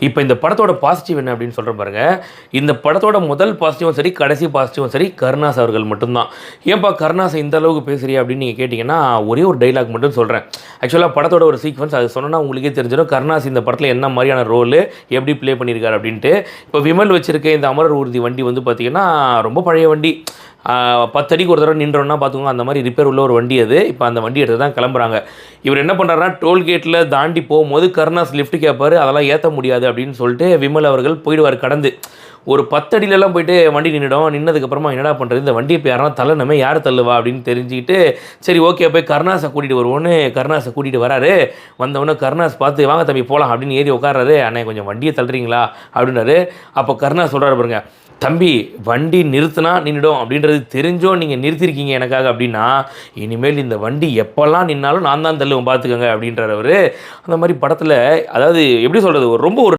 இப்போ இந்த படத்தோட பாசிட்டிவ் என்ன அப்படின்னு சொல்கிறேன் பாருங்க. இந்த படத்தோட முதல் பாசிட்டிவும் சரி, கடைசி பாசிட்டிவும் சரி, கருணாஸ் அவர்கள் மட்டும்தான். ஏன்பா கருணாஸை இந்த அளவுக்கு பேசுறியா அப்படின்னு நீங்கள் கேட்டிங்கன்னா, ஒரே ஒரு டைலாக் மட்டும் சொல்கிறேன். ஆக்சுவலாக படத்தோட ஒரு சீக்வன்ஸ் அது சொன்னால் உங்களுக்கே தெரிஞ்சிடும் கருணாஸ் இந்த படத்தில் என்ன மாதிரியான ரோல் எப்படி ப்ளே பண்ணியிருக்காரு அப்படின்ட்டு. இப்போ விமல் வச்சிருக்க இந்த அமரர் ஊர்தி வண்டி வந்து பார்த்திங்கன்னா ரொம்ப பழைய வண்டி. 10 அடிக்கு ஒரு தடவை நின்றோன்னா பார்த்துக்கோங்க, அந்த மாதிரி ரிப்பேர் உள்ள ஒரு வண்டி அது. இப்போ அந்த வண்டி எடுத்து தான் கிளம்புறாங்க. இவர் என்ன பண்ணுறாருனா, டோல்கேட்டில் தாண்டி போகும்போது கருணாஸ் லிஃப்ட் கேட்பார், அதெல்லாம் ஏற்ற முடியாது அப்படின்னு சொல்லிட்டு விமல் அவர்கள் போயிடுவார் கடந்து. ஒரு 10 அடியிலலாம் போயிட்டு வண்டி நின்றுடும். நின்னதுக்கப்புறமா என்னடா பண்ணுறது, இந்த வண்டியை இப்போ யாரும் தள்ளணுமே, யார் தள்ளுவா அப்படின்னு தெரிஞ்சுக்கிட்டு, சரி ஓகே போய் கருணாஸை கூட்டிகிட்டு வருவோன்னு கருணாஸை கூட்டிகிட்டு வராரு. வந்தவொடனே கருணாஸ் பார்த்து வாங்க தம்பி போகலாம் அப்படின்னு ஏறி உட்காராரு. அண்ணே கொஞ்சம் வண்டியை தள்ளுறீங்களா அப்படின்னாரு. அப்போ கருணாஸ் சொல்கிறாரு பாருங்க, தம்பி வண்டி நிறுத்தினா நின்றுடும் அப்படின்றது தெரிஞ்சோ நீங்கள் நிறுத்திருக்கீங்க எனக்காக அப்படின்னா, இனிமேல் இந்த வண்டி எப்போல்லாம் நின்னாலும் நான் தான் தள்ளுவேன் பார்த்துக்கோங்க அப்படின்றார் அவர். அந்த மாதிரி படத்தில் அதாவது எப்படி சொல்கிறது, ரொம்ப ஒரு